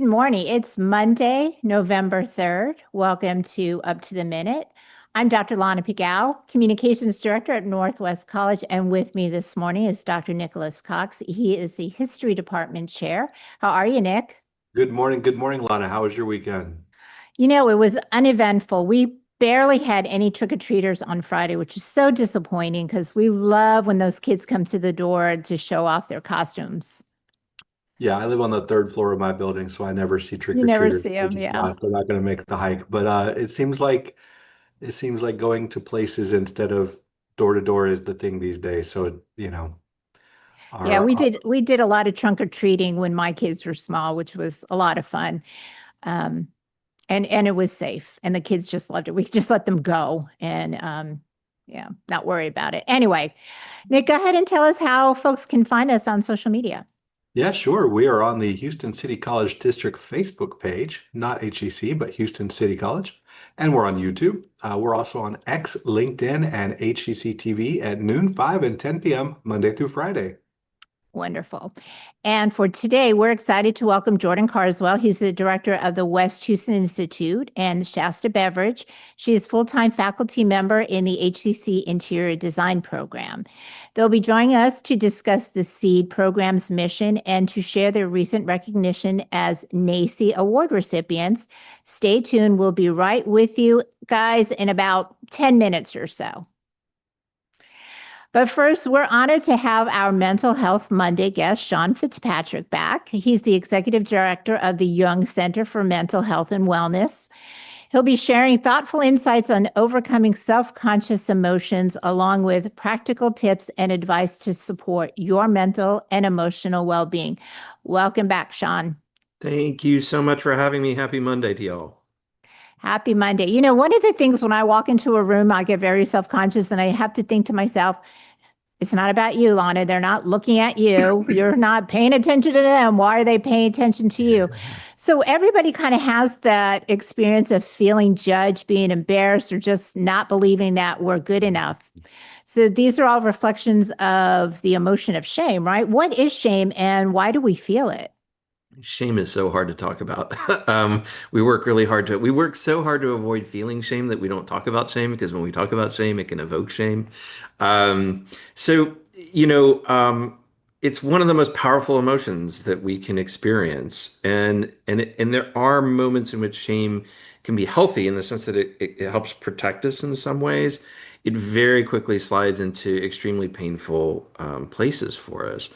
morning. It's Monday, November 3rd. Welcome to Up to the Minute. I'm Dr. Lana Pigow, Communications Director at Northwest College, and with me this morning is Dr. Nicholas Cox. He is the History Department Chair. How are you, Nick? Good morning, Lana. How was your weekend? It was uneventful. We barely had any trick-or-treaters on Friday, which is so disappointing because we love when those kids come to the door to show off their costumes. Yeah, I live on the third floor of my building, so I never see You never trick-or-treaters. see them, yeah. They're not going to make the hike. But it seems like going to places instead of door to door is the thing these days. So, Yeah, our, we our did we did a lot of trunk or treating when my kids were small, which was a lot of fun. Um, and it was safe, and the kids just loved it. We could just let them go and yeah, not worry about it. Anyway, Nick, go ahead and tell us how folks can find us on social media. Yeah, sure. We are on the Houston City College District Facebook page, not HEC, but Houston City College. And we're on YouTube. We're also on X, LinkedIn, and HEC TV at noon, 5 and 10 p.m. Monday through Friday. Wonderful. And for today, we're excited to welcome Jordan Carswell. He's the director of the West Houston Institute, and Shasta Beveridge. She is full-time faculty member in the HCC Interior Design Program. They'll be joining us to discuss the SEED program's mission and to share their recent recognition as NACCE Award recipients. Stay tuned. We'll be right with you guys in about 10 minutes or so. But first, we're honored to have our Mental Health Monday guest, Sean Fitzpatrick, back. He's the executive director of the Jung Center for Mental Health and Wellness. He'll be sharing thoughtful insights on overcoming self-conscious emotions, along with practical tips and advice to support your mental and emotional well-being. Welcome back, Sean. Thank you so much for having me. Happy Monday to y'all. Happy Monday. One of the things when I walk into a room, I get very self-conscious and I have to think to myself, it's not about you, Lana. They're not looking at you. You're not paying attention to them. Why are they paying attention to you? So everybody kind of has that experience of feeling judged, being embarrassed, or just not believing that we're good enough. So these are all reflections of the emotion of shame, right? What is shame and why do we feel it? Shame is so hard to talk about. We work so hard to avoid feeling shame that we don't talk about shame because when we talk about shame, it can evoke shame. Um, so, you know, it's one of the most powerful emotions that we can experience. And there are moments in which shame can be healthy in the sense that it helps protect us in some ways. It very quickly slides into extremely painful places for us.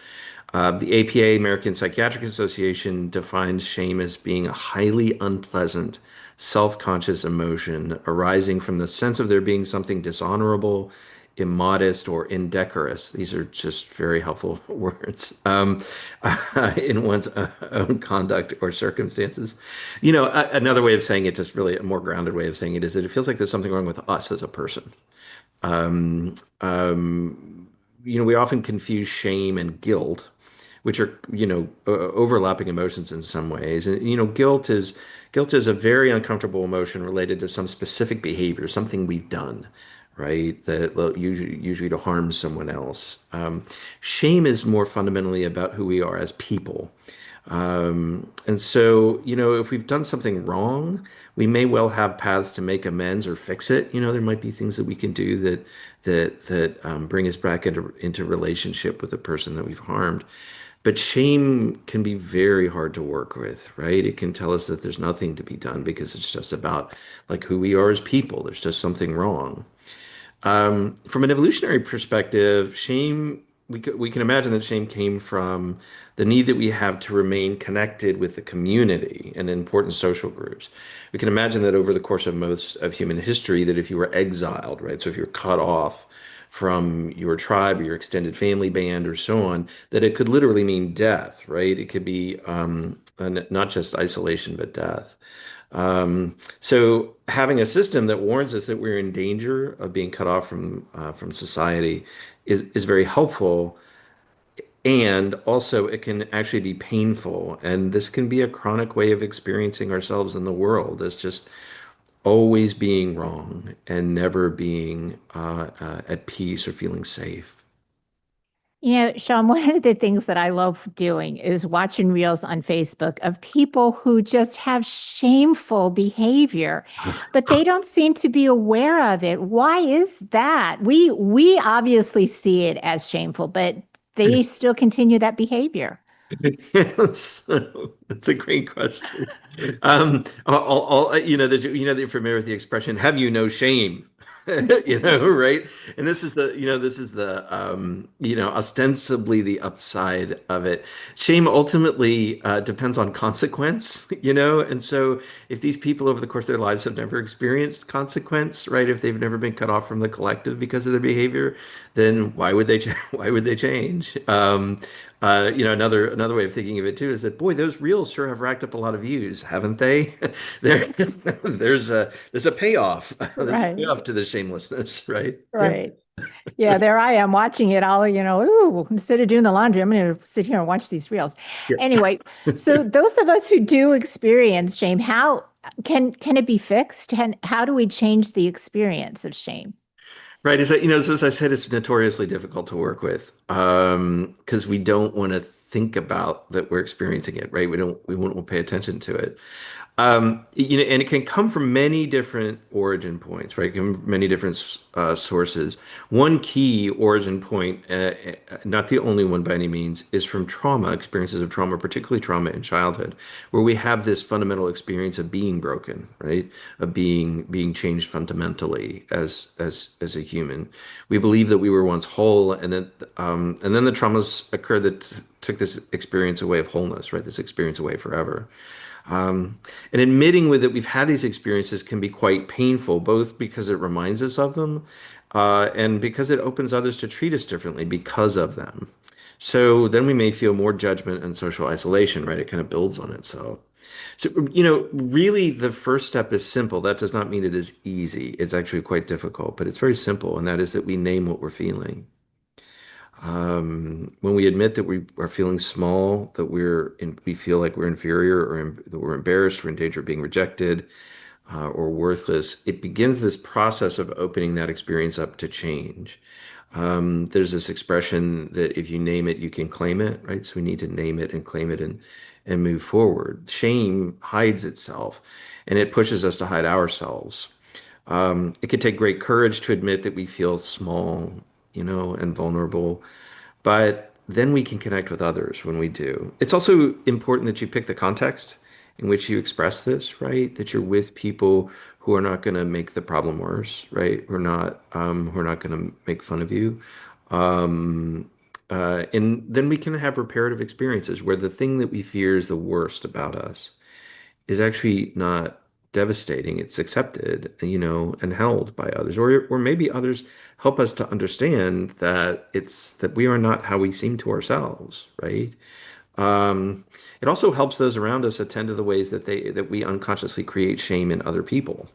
The APA, American Psychiatric Association, defines shame as being a highly unpleasant, self-conscious emotion arising from the sense of there being something dishonorable, immodest, or indecorous. These are just very helpful words in one's own conduct or circumstances. Another way of saying it, just really a more grounded way of saying it, is that it feels like there's something wrong with us as a person. Um, um, we often confuse shame and guilt, which are, overlapping emotions in some ways. And, guilt is a very uncomfortable emotion related to some specific behavior, something we've done, right? That usually to harm someone else. Shame is more fundamentally about who we are as people. And so, if we've done something wrong, we may well have paths to make amends or fix it. There might be things that we can do that bring us back into relationship with the person that we've harmed. But shame can be very hard to work with, right? It can tell us that there's nothing to be done because it's just about like who we are as people. There's just something wrong. From an evolutionary perspective, we can imagine that shame came from the need that we have to remain connected with the community and important social groups. We can imagine that over the course of most of human history, that if you were exiled, right? So if you're cut off from your tribe or your extended family band or so on, that it could literally mean death, right? It could be not just isolation, but death. So having a system that warns us that we're in danger of being cut off from society is very helpful. And also, it can actually be painful. And this can be a chronic way of experiencing ourselves in the world as just always being wrong and never being at peace or feeling safe. Sean, one of the things that I love doing is watching reels on Facebook of people who just have shameful behavior, but they don't seem to be aware of it. Why is that? We obviously see it as shameful, but they still continue that behavior. Yes, that's a great question. That you're familiar with the expression "Have you no shame?" Right? And this is the ostensibly the upside of it. Shame ultimately depends on consequence, and so if these people over the course of their lives have never experienced consequence, right? If they've never been cut off from the collective because of their behavior, then why would they why would they change? Another way of thinking of it too is that boy, those reels sure have racked up a lot of views, haven't they? There, there's a payoff. There's a Right, payoff to the shamelessness, right? Yeah. right. Yeah, there I am watching it all, ooh, instead of doing the laundry, I'm going to sit here and watch these reels. Yeah. Anyway, so those of us who do experience shame, how can it be fixed? How do we change the experience of shame? Right. Is that, so as I said, it's notoriously difficult to work with because we don't want to think about that we're experiencing it, right? We won't pay attention to it. And it can come from many different origin points, right? It can come from many different sources. One key origin point, not the only one by any means, is from trauma, experiences of trauma, particularly trauma in childhood, where we have this fundamental experience of being broken, right? Of being changed fundamentally as a human. We believe that we were once whole, and then the traumas occurred that took this experience away of wholeness, right? This experience away forever. And admitting with it, we've had these experiences can be quite painful, both because it reminds us of them, and because it opens others to treat us differently because of them. So then we may feel more judgment and social isolation, right? It kind of builds on itself. So, really the first step is simple. That does not mean it is easy. It's actually quite difficult, but it's very simple, and that is that we name what we're feeling. When we admit that we are feeling small, that we feel like we're inferior that we're embarrassed, we're in danger of being rejected, or worthless, it begins this process of opening that experience up to change. There's this expression that if you name it, you can claim it, right? So we need to name it and claim it and move forward. Shame hides itself and it pushes us to hide ourselves. It can take great courage to admit that we feel small, and vulnerable, but then we can connect with others when we do. It's also important that you pick the context in which you express this, right? That you're with people who are not going to make the problem worse, right? Who are not going to make fun of you. And then we can have reparative experiences where the thing that we fear is the worst about us is actually not devastating. It's accepted, and held by others, or maybe others help us to understand that we are not how we seem to ourselves, right? Um, it also helps those around us attend to the ways that we unconsciously create shame in other people.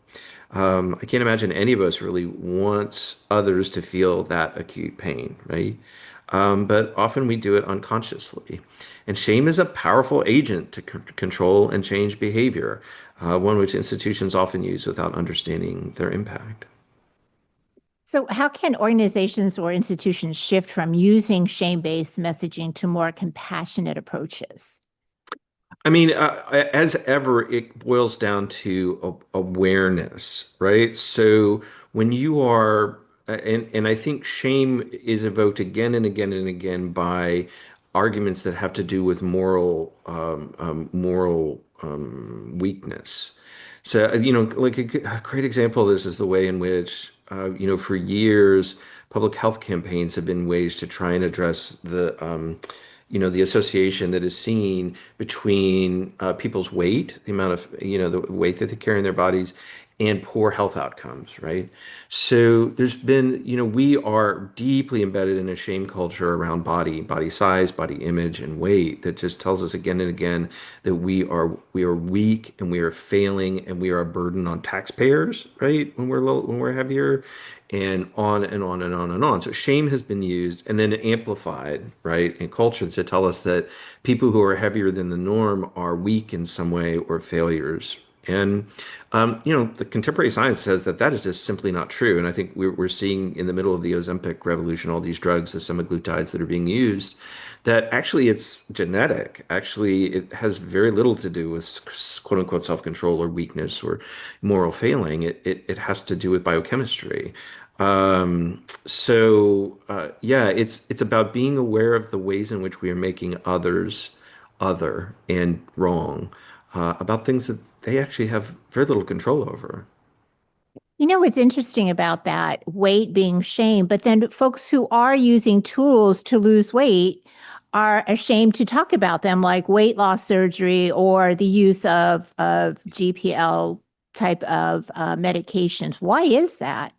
I can't imagine any of us really wants others to feel that acute pain, right? But often we do it unconsciously. And shame is a powerful agent to control and change behavior, one which institutions often use without understanding their impact. So, how can organizations or institutions shift from using shame-based messaging to more compassionate approaches? I mean, as ever, it boils down to awareness, right? So when you are, and I think shame is evoked again and again and again by arguments that have to do with moral weakness. So, like a great example of this is the way in which, for years, public health campaigns have been ways to try and address the association that is seen between people's weight, the amount of, the weight that they carry in their bodies, and poor health outcomes, right? So there's been, we are deeply embedded in a shame culture around body size, body image, and weight that just tells us again and again that we are weak and we are failing and we are a burden on taxpayers, right? When we're heavier, and on and on and on and on. So shame has been used and then amplified, right, in culture to tell us that people who are heavier than the norm are weak in some way or failures And the contemporary science says that that is just simply not true. And I think we're seeing in the middle of the Ozempic revolution, all these drugs, the semaglutides that are being used, that actually it's genetic. Actually, it has very little to do with quote unquote self-control or weakness or moral failing. It has to do with biochemistry. Yeah, it's about being aware of the ways in which we are making others other and wrong about things that they actually have very little control over. You know what's interesting about that, weight being shame, but then folks who are using tools to lose weight are ashamed to talk about them, like weight loss surgery or the use of GPL type of medications. Why is that?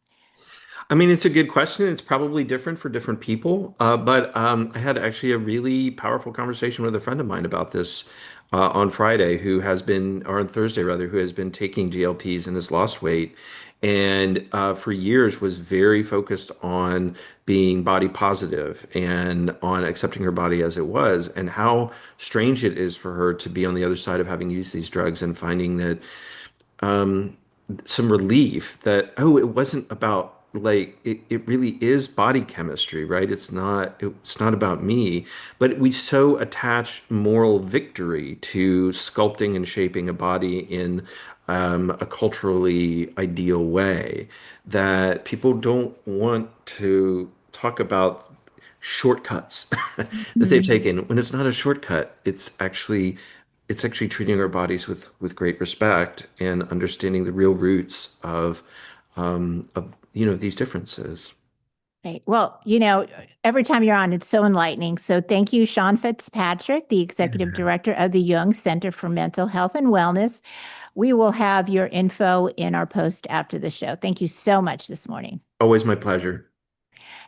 I mean, it's a good question. It's probably different for different people. But I had actually a really powerful conversation with a friend of mine about this on Friday, who has been, or on Thursday rather, who has been taking GLPs and has lost weight. And for years was very focused on being body positive and on accepting her body as it was, and how strange it is for her to be on the other side of having used these drugs and finding that um, some relief that, oh, it wasn't about like it really is body chemistry, right? It's not about me, but we so attach moral victory to sculpting and shaping a body in a culturally ideal way that people don't want to talk about shortcuts that they've Mhm. taken. When it's not a shortcut, it's actually treating our bodies with great respect and understanding the real roots of these differences. Right. Well, every time you're on, it's so enlightening. So thank you, Sean Fitzpatrick, the Executive Director of the Jung Center for Mental Health and Wellness. We will have your info in our post after the show. Thank you so much this morning. Always my pleasure.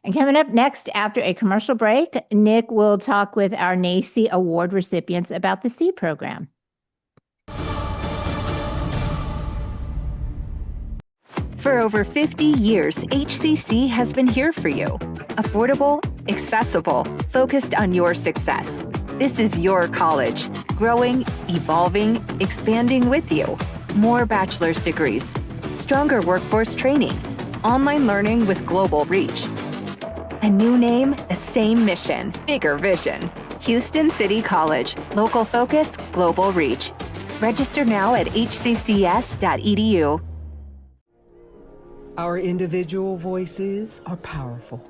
And coming up next, after a commercial break, Nick will talk with our NACCE Award recipients about the SEED program. For over 50 years, HCC has been here for you. Affordable, accessible, focused on your success. This is your college, growing, evolving, expanding with you. More bachelor's degrees, stronger workforce training, online learning with global reach. A new name, the same mission, bigger vision. Houston City College, local focus, global reach. Register now at hccs.edu. Our individual voices are powerful,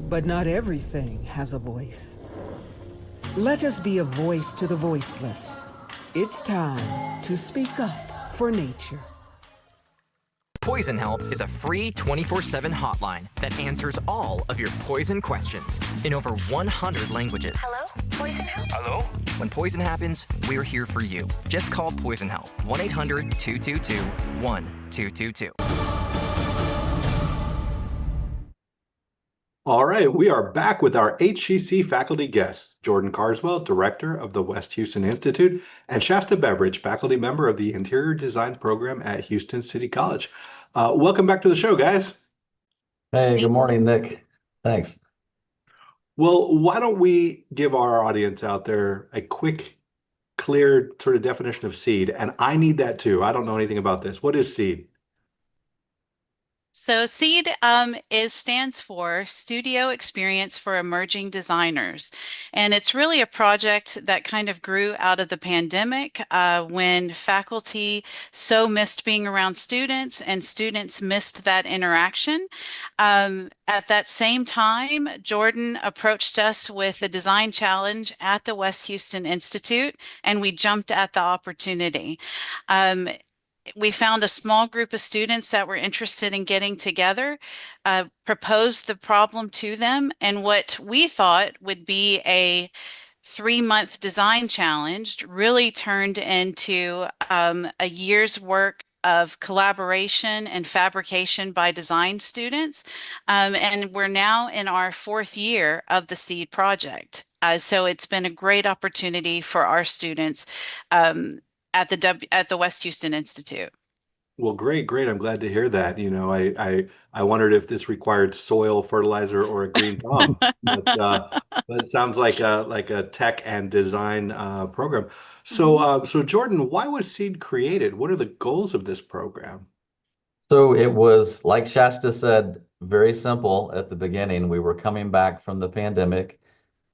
but not everything has a voice. Let us be a voice to the voiceless. It's time to speak up for nature. Poison Help is a free 24/7 hotline that answers all of your poison questions in over 100 languages. Hello? Poison Help? Hello? When poison happens, we're here for you. Just call Poison Help, 1-800-222-1222. All right, we are back with our HCC faculty guests, Jordan Carswell, Director of the West Houston Institute, and Shasta Beveridge, faculty member of the Interior Design Program at Houston City College. Welcome back to the show, guys. Hey, good Thanks. morning, Nick. Thanks. Well, why don't we give our audience out there a quick, clear sort of definition of SEED? And I need that too. I don't know anything about this. What is SEED? So SEED stands for Studio Experience for Emerging Designers. And it's really a project that kind of grew out of the pandemic when faculty so missed being around students and students missed that interaction. At that same time, Jordan approached us with a design challenge at the West Houston Institute, and we jumped at the opportunity. We found a small group of students that were interested in getting together, proposed the problem to them, and what we thought would be a 3-month design challenge really turned into a year's work of collaboration and fabrication by design students. And we're now in our 4th year of the SEED project. So it's been a great opportunity for our students at the West Houston Institute. Well, great, great. I'm glad to hear that. I wondered if this required soil, fertilizer, or a green thumb. But But it sounds like a tech and design program. So Mhm. so Jordan, why was Seed created? What are the goals of this program? So it was, like Shasta said, very simple at the beginning. We were coming back from the pandemic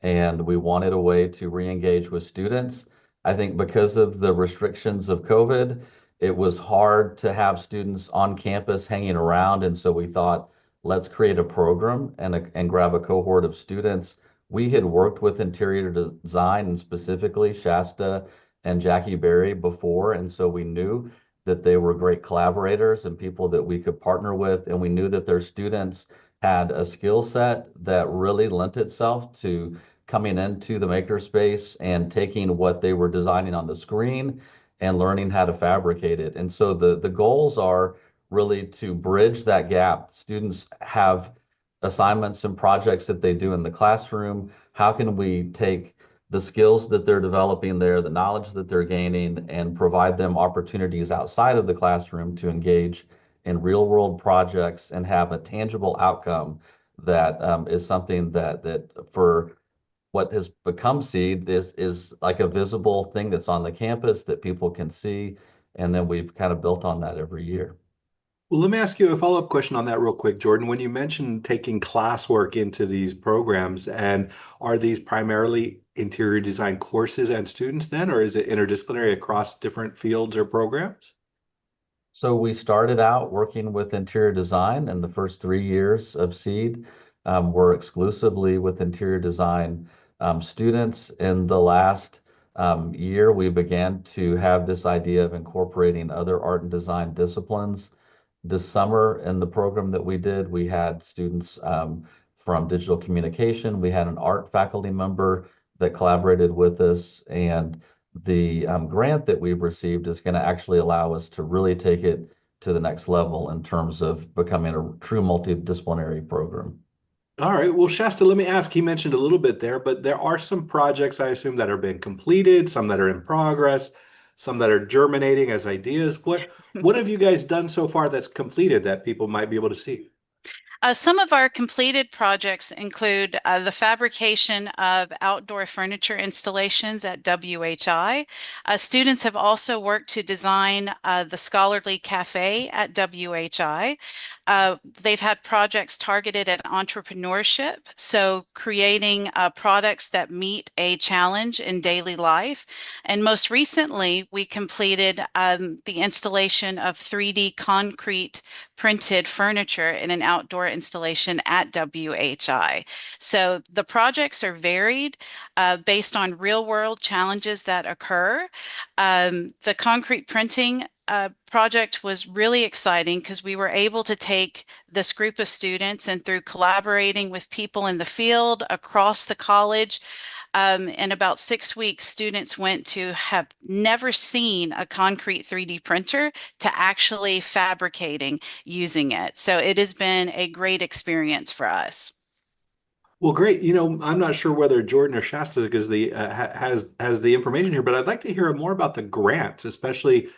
and we wanted a way to re-engage with students. I think because of the restrictions of COVID, it was hard to have students on campus hanging around. And so we thought, let's create a program and grab a cohort of students. We had worked with interior design and specifically Shasta and Jackie Berry before. And so we knew that they were great collaborators and people that we could partner with. And we knew that their students had a skill set that really lent itself to coming into the makerspace and taking what they were designing on the screen and learning how to fabricate it. And so the goals are really to bridge that gap. Students have assignments and projects that they do in the classroom. How can we take the skills that they're developing there, the knowledge that they're gaining, and provide them opportunities outside of the classroom to engage in real world projects and have a tangible outcome that is something that for what has become Seed is like a visible thing that's on the campus that people can see. And then we've kind of built on that every year. Well, let me ask you a follow-up question on that real quick, Jordan. When you mentioned taking classwork into these programs, and are these primarily interior design courses and students then, or is it interdisciplinary across different fields or programs? So we started out working with interior design, and the first 3 years of Seed were exclusively with interior design students. In the last year, we began to have this idea of incorporating other art and design disciplines. This summer in the program that we did, we had students from digital communication. We had an art faculty member that collaborated with us, and the grant that we've received is going to actually allow us to really take it to the next level in terms of becoming a true multidisciplinary program. All right. Well, Shasta, let me ask, he mentioned a little bit there, but there are some projects I assume that are being completed, some that are in progress, some that are germinating as ideas. What have you guys done so far that's completed that people might be able to see? Some of our completed projects include the fabrication of outdoor furniture installations at WHI. Students have also worked to design the Scholarly Cafe at WHI. They've had projects targeted at entrepreneurship, so creating products that meet a challenge in daily life. And most recently, we completed the installation of 3D concrete printed furniture in an outdoor installation at WHI. So the projects are varied based on real world challenges that occur. The concrete printing project was really exciting because we were able to take this group of students and through collaborating with people in the field across the college, in about 6 weeks, students went to have never seen a concrete 3D printer to actually fabricating using it. So it has been a great experience for us. Well, great. You know, I'm not sure whether Jordan or Shasta because has the information here, but I'd like to hear more about the grants, especially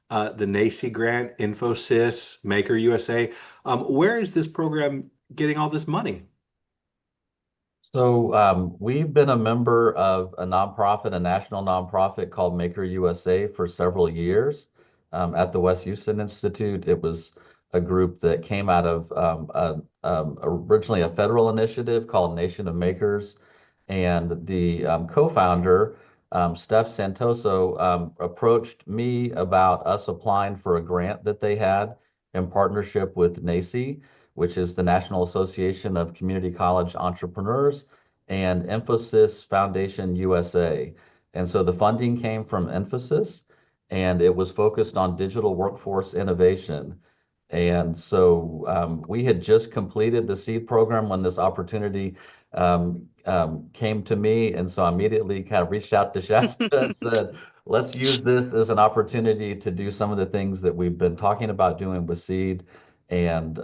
the NACCE grant, Infosys, Maker USA. Where is this program getting all this money? So we've been a member of a nonprofit, a national nonprofit called Maker USA for several years at the West Houston Institute. It was a group that came out of originally a federal initiative called Nation of Makers. And the co-founder, Steph Santoso, approached me about us applying for a grant that they had in partnership with NACCE, which is the National Association of Community College Entrepreneurs, and Infosys Foundation USA. And so the funding came from Infosys, and it was focused on digital workforce innovation. And so we had just completed the seed program when this opportunity came to me. And so I immediately kind of reached out to Shasta and said, let's use this as an opportunity to do some of the things that we've been talking about doing with seed. And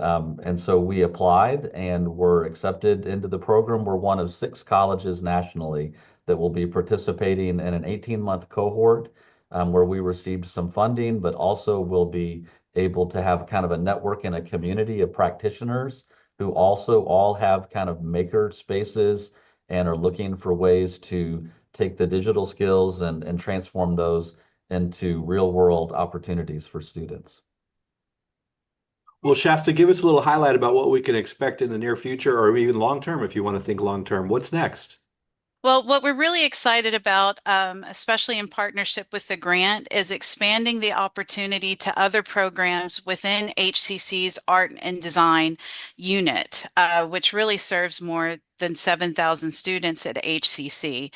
so we applied and were accepted into the program. We're one of 6 colleges nationally that will be participating in an 18-month cohort where we received some funding, but also will be able to have kind of a network and a community of practitioners who also all have kind of maker spaces and are looking for ways to take the digital skills and transform those into real world opportunities for students. Well, Shasta, give us a little highlight about what we can expect in the near future or even long term if you want to think long term. What's next? Well, what we're really excited about, especially in partnership with the grant, is expanding the opportunity to other programs within HCC's Art and Design unit, which really serves more than 7,000 students at HCC.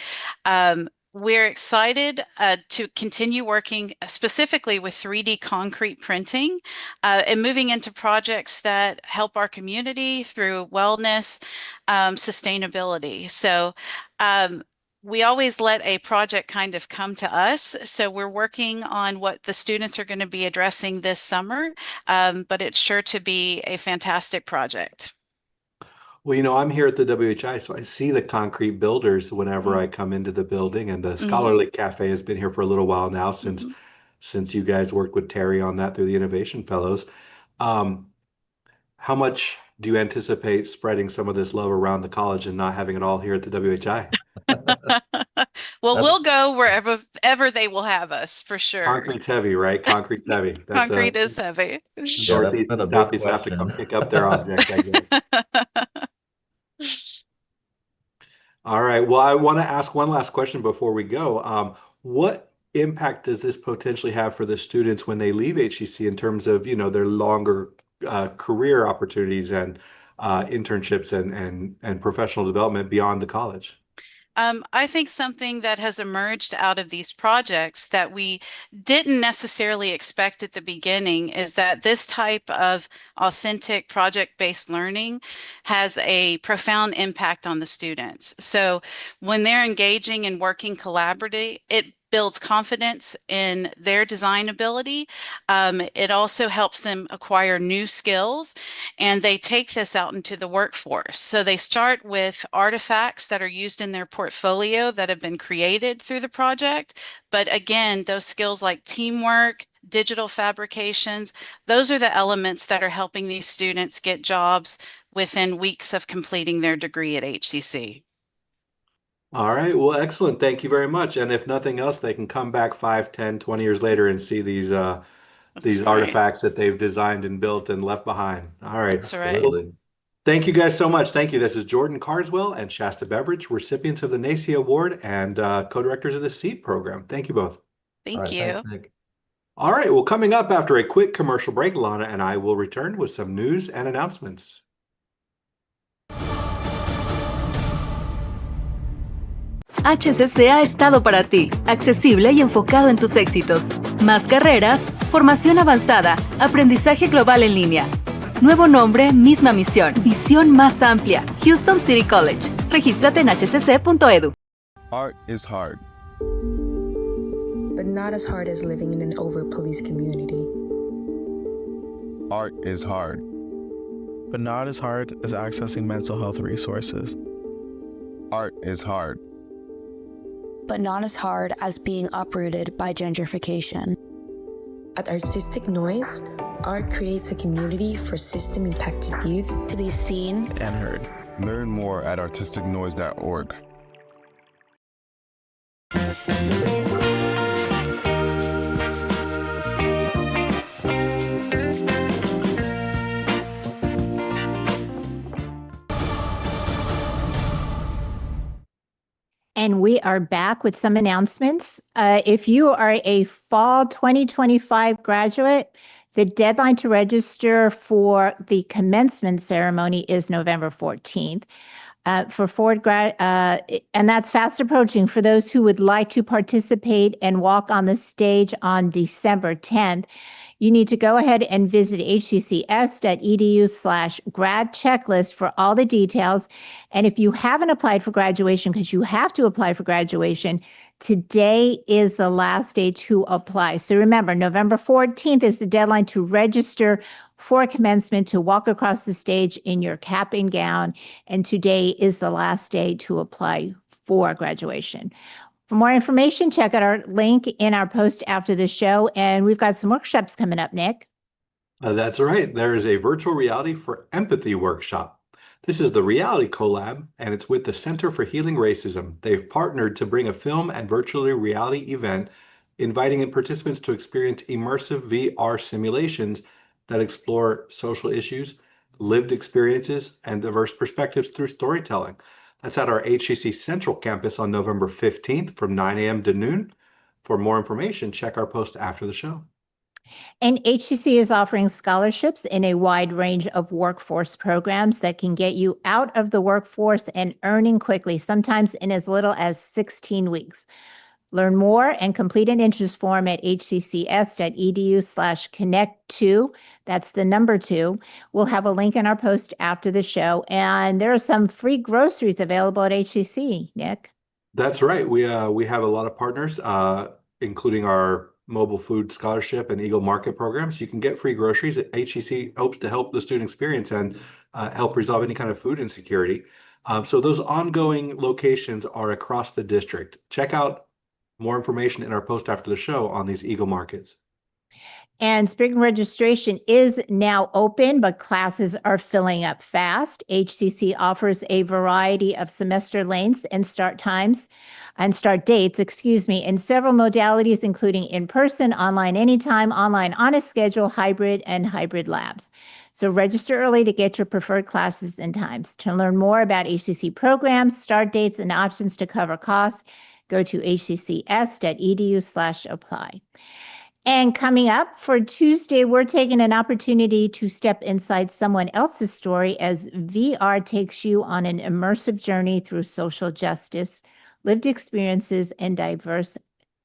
We're excited to continue working specifically with 3D concrete printing and moving into projects that help our community through wellness, sustainability. So we always let a project kind of come to us. So we're working on what the students are going to be addressing this summer, but it's sure to be a fantastic project. Well, I'm here at the WHI, so I see the concrete builders whenever I come into the building, and the Scholarly Cafe has been here for a little while now since you guys worked with Terry on that through the Innovation Fellows. How much do you anticipate spreading some of this love around the college and not having it all here at the WHI? Well, we'll go wherever they will have us, for sure. Concrete's heavy, right? Concrete's heavy. Concrete is heavy. Northeast and Southeast have to come pick up their objects, I guess. All right. Well, I want to ask one last question before we go. What impact does this potentially have for the students when they leave HCC in terms of, their longer career opportunities and internships and professional development beyond the college? I think something that has emerged out of these projects that we didn't necessarily expect at the beginning is that this type of authentic project-based learning has a profound impact on the students. So when they're engaging and working collaboratively, it builds confidence in their design ability. It also helps them acquire new skills, and they take this out into the workforce. So they start with artifacts that are used in their portfolio that have been created through the project. But again, those skills like teamwork, digital fabrications, those are the elements that are helping these students get jobs within weeks of completing their degree at HCC. All right. Well, excellent. Thank you very much. And if nothing else, they can come back 5, 10, 20 years later and see these artifacts that they've designed and built and left behind. All right. That's right. Well, thank you guys so much. Thank you. This is Jordan Carswell and Shasta Beveridge, recipients of the NACCE Award and co-directors of the SEED program. Thank you both. Thank you. Thanks, Nick. All right. Well, coming up after a quick commercial break, Lana and I will return with some news and announcements. HCC ha estado para ti, accesible y enfocado en tus éxitos. Más carreras, formación avanzada, aprendizaje global en línea. Nuevo nombre, misma misión, visión más amplia. Houston City College. Regístrate en hcc.edu. Art is hard. But not as hard as living in an over-policed community. Art is hard. But not as hard as accessing mental health resources. Art is hard. But not as hard as being uprooted by gentrification. At Artistic Noise, art creates a community for system-impacted youth to be seen and heard. Learn more at artisticnoise.org. And we are back with some announcements. If you are a fall 2025 graduate, the deadline to register for the commencement ceremony is November 14th. For Ford grad, and that's fast approaching for those who would like to participate and walk on the stage on December 10th. You need to go ahead and visit hccs.edu/grad checklist for all the details. And if you haven't applied for graduation, because you have to apply for graduation, today is the last day to apply. So remember, November 14th is the deadline to register for commencement, to walk across the stage in your cap and gown. And today is the last day to apply for graduation. For more information, check out our link in our post after the show. And we've got some workshops coming up, Nick. That's right. There is a virtual reality for empathy workshop. This is the Reality Collab, and it's with the Center for Healing Racism. They've partnered to bring a film and virtual reality event, inviting participants to experience immersive VR simulations that explore social issues, lived experiences, and diverse perspectives through storytelling. That's at our HCC Central campus on November 15th from 9 a.m. to noon. For more information, check our post after the show. And HCC is offering scholarships in a wide range of workforce programs that can get you out of the workforce and earning quickly, sometimes in as little as 16 weeks. Learn more and complete an interest form at hccs.edu/connect2. That's the number 2. We'll have a link in our post after the show. And there are some free groceries available at HCC, Nick. That's right. We have a lot of partners, including our mobile food scholarship and Eagle Market programs. You can get free groceries. HCC hopes to help the student experience and help resolve any kind of food insecurity. So those ongoing locations are across the district. Check out more information in our post after the show on these Eagle Markets. And spring registration is now open, but classes are filling up fast. HCC offers a variety of semester lengths and start dates, in several modalities, including in-person, online anytime, online on a schedule, hybrid, and hybrid labs. So register early to get your preferred classes and times. To learn more about HCC programs, start dates, and options to cover costs, go to hccs.edu/apply. And coming up for Tuesday, we're taking an opportunity to step inside someone else's story as VR takes you on an immersive journey through social justice, lived experiences, and diverse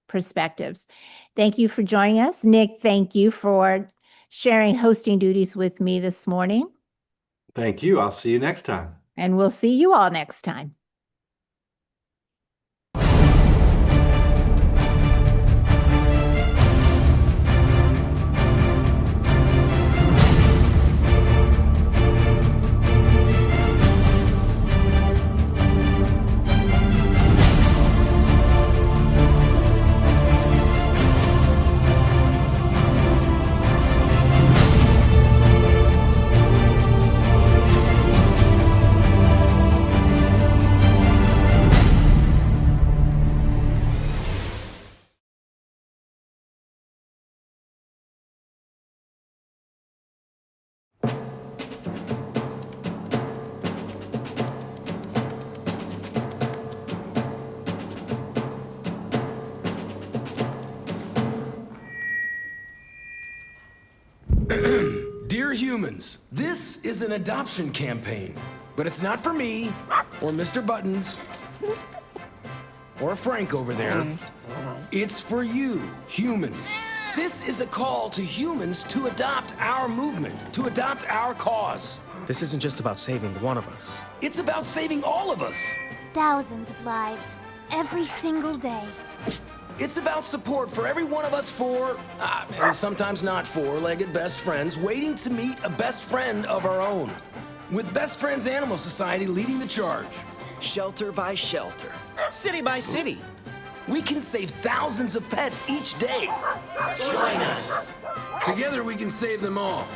perspectives. Thank you for joining us. Nick, thank you for sharing hosting duties with me this morning. Thank you. I'll see you next time. And we'll see you all next time. Dear humans, this is an adoption campaign, but it's not for me, or Mr. Buttons, or Frank over there. It's for you, humans. This is a call to humans to adopt our movement, to adopt our cause. This isn't just about saving one of us. It's about saving all of us. Thousands of lives, every single day. It's about support for every one of us four, and sometimes not four-legged best friends waiting to meet a best friend of our own. With Best Friends Animal Society leading the charge. Shelter by shelter, city by city. We can save thousands of pets each day. Join us. Together we can save them all.